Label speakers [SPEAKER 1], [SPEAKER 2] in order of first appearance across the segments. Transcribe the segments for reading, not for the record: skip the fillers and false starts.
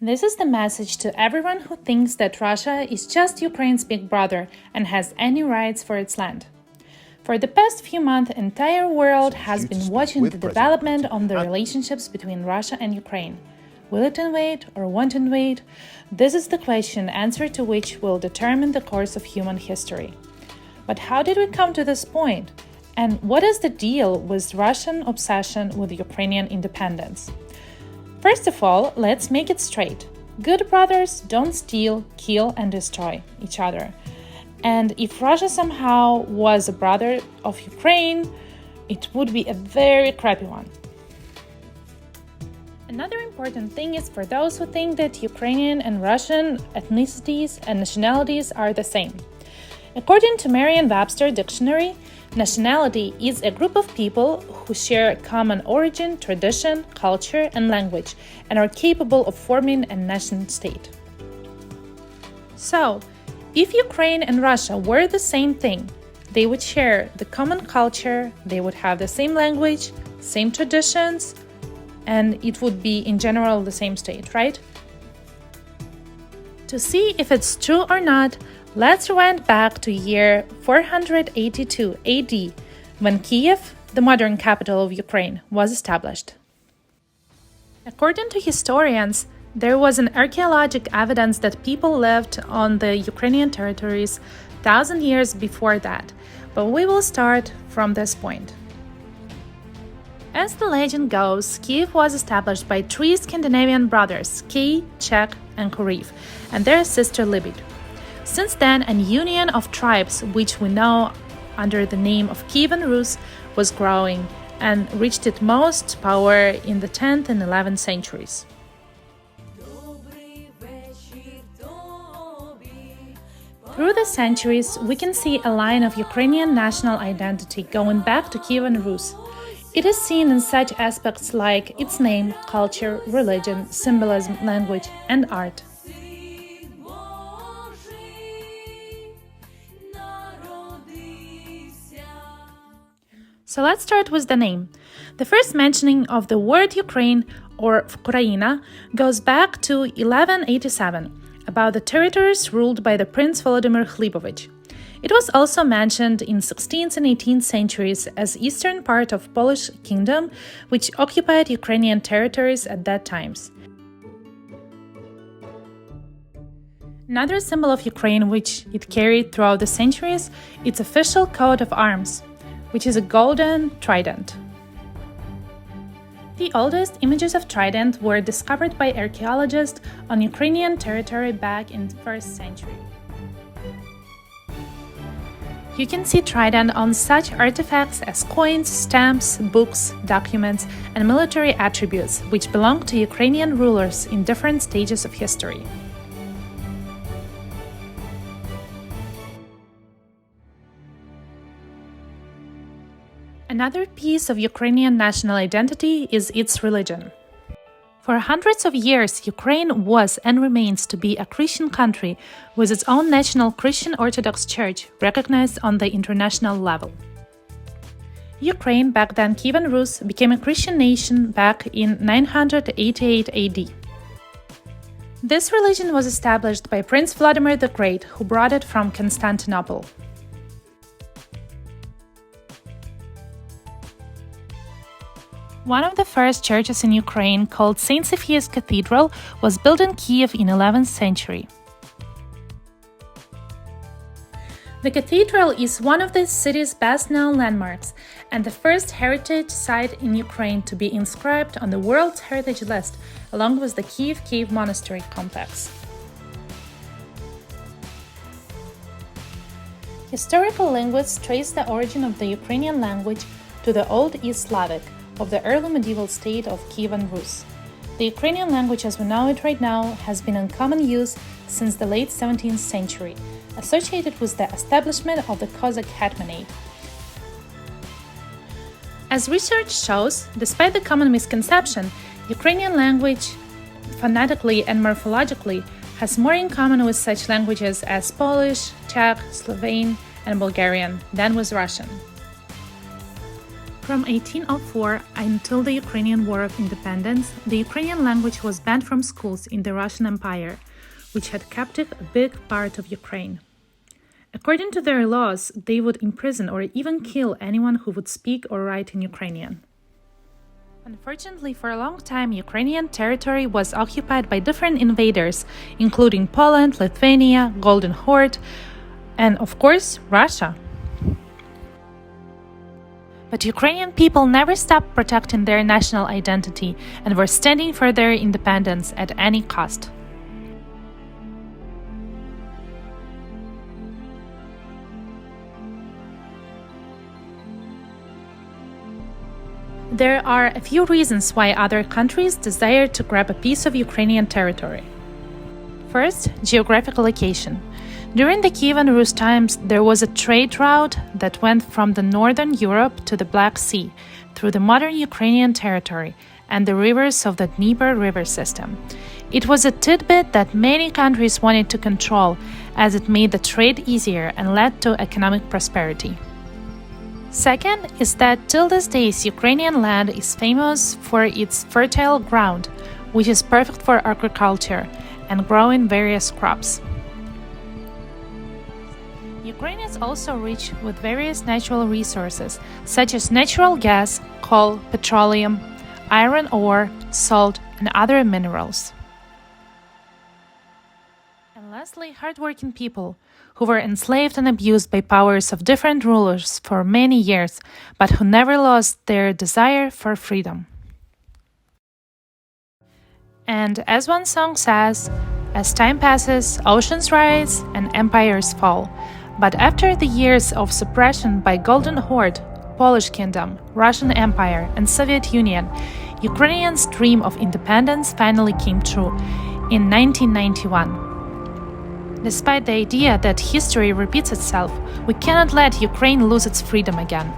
[SPEAKER 1] This is the message to everyone who thinks that Russia is just Ukraine's big brother and has any rights for its land. For the past few months, the entire world has been watching the development of the relationships between Russia and Ukraine. Will it invade or won't invade? This is the question, answer to which will determine the course of human history. But how did we come to this point? And what is the deal with Russian obsession with Ukrainian independence? First of all, let's make it straight. Good brothers don't steal, kill, and destroy each other. And if Russia somehow was a brother of Ukraine, it would be a very crappy one. Another important thing is for those who think that Ukrainian and Russian ethnicities and nationalities are the same. According to Merriam-Webster dictionary, nationality is a group of people who share a common origin, tradition, culture, and language, and are capable of forming a nation state. So, if Ukraine and Russia were the same thing, they would share the common culture, they would have the same language, same traditions, and it would be in general the same state, right? To see if it's true or not, let's rewind back to year 482 AD, when Kiev, the modern capital of Ukraine, was established. According to historians, there was an archaeological evidence that people lived on the Ukrainian territories 1,000 years before that, but we will start from this point. As the legend goes, Kiev was established by three Scandinavian brothers, Kei, Czech, and Kuriv, and their sister Libid. Since then, a union of tribes, which we know under the name of Kievan Rus, was growing and reached its most power in the 10th and 11th centuries. Through the centuries, we can see a line of Ukrainian national identity going back to Kievan Rus. It is seen in such aspects like its name, culture, religion, symbolism, language, and art. So let's start with the name. The first mentioning of the word Ukraine or Ukraina goes back to 1187, about the territories ruled by the Prince Volodymyr Hlybovich. It was also mentioned in 16th and 18th centuries as eastern part of Polish kingdom, which occupied Ukrainian territories at that times. Another symbol of Ukraine which it carried throughout the centuries, its official coat of arms, which is a golden trident. The oldest images of trident were discovered by archaeologists on Ukrainian territory back in the 1st century. You can see trident on such artifacts as coins, stamps, books, documents, and military attributes which belong to Ukrainian rulers in different stages of history. Another piece of Ukrainian national identity is its religion. For hundreds of years, Ukraine was and remains to be a Christian country with its own national Christian Orthodox Church recognized on the international level. Ukraine, back then Kievan Rus, became a Christian nation back in 988 AD. This religion was established by Prince Vladimir the Great, who brought it from Constantinople. One of the first churches in Ukraine, called St. Sophia's Cathedral, was built in Kiev in 11th century. The cathedral is one of the city's best-known landmarks and the first heritage site in Ukraine to be inscribed on the World Heritage List, along with the Kiev Cave Monastery complex. Historical linguists trace the origin of the Ukrainian language to the Old East Slavic, of the early medieval state of Kievan Rus. The Ukrainian language as we know it right now has been in common use since the late 17th century, associated with the establishment of the Cossack Hetmanate. As research shows, despite the common misconception, Ukrainian language, phonetically and morphologically, has more in common with such languages as Polish, Czech, Slovene, and Bulgarian than with Russian. From 1804 until the Ukrainian War of Independence, the Ukrainian language was banned from schools in the Russian Empire, which had captive a big part of Ukraine. According to their laws, they would imprison or even kill anyone who would speak or write in Ukrainian. Unfortunately, for a long time, Ukrainian territory was occupied by different invaders, including Poland, Lithuania, Golden Horde, and, of course, Russia. But Ukrainian people never stopped protecting their national identity and were standing for their independence at any cost. There are a few reasons why other countries desire to grab a piece of Ukrainian territory. First, geographical location. During the Kievan Rus times, there was a trade route that went from the northern Europe to the Black Sea through the modern Ukrainian territory and the rivers of the Dnieper river system. It was a tidbit that many countries wanted to control, as it made the trade easier and led to economic prosperity. Second is that till this day, Ukrainian land is famous for its fertile ground, which is perfect for agriculture and growing various crops. Ukraine is also rich with various natural resources, such as natural gas, coal, petroleum, iron ore, salt, and other minerals. And lastly, hardworking people who were enslaved and abused by powers of different rulers for many years, but who never lost their desire for freedom. And as one song says, as time passes, oceans rise and empires fall. But after the years of suppression by Golden Horde, Polish Kingdom, Russian Empire, and Soviet Union, Ukrainians' dream of independence finally came true in 1991. Despite the idea that history repeats itself, we cannot let Ukraine lose its freedom again.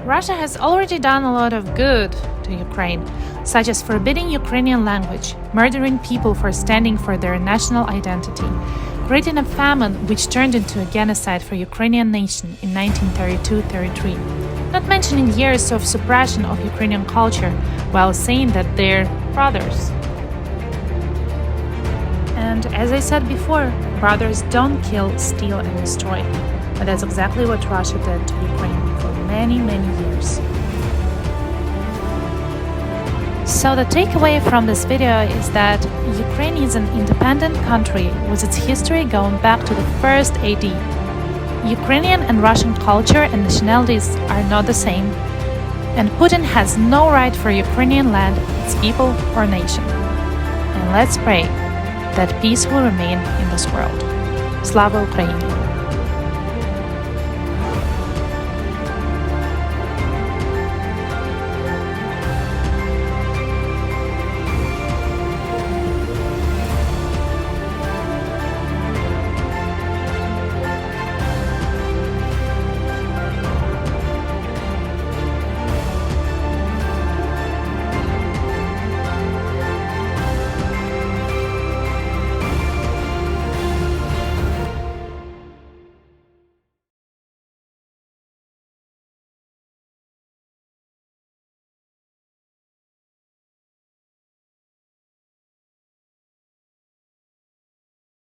[SPEAKER 1] Russia has already done a lot of good to Ukraine, such as forbidding Ukrainian language, murdering people for standing for their national identity, creating a famine which turned into a genocide for Ukrainian nation in 1932-33, not mentioning years of suppression of Ukrainian culture while saying that they're brothers. And as I said before, brothers don't kill, steal, and destroy. But that's exactly what Russia did to Ukraine for many, many years. So the takeaway from this video is that Ukraine is an independent country with its history going back to the 1st AD. Ukrainian and Russian culture and nationalities are not the same, and Putin has no right for Ukrainian land, its people, or nation. And let's pray that peace will remain in this world. Slava Ukraini!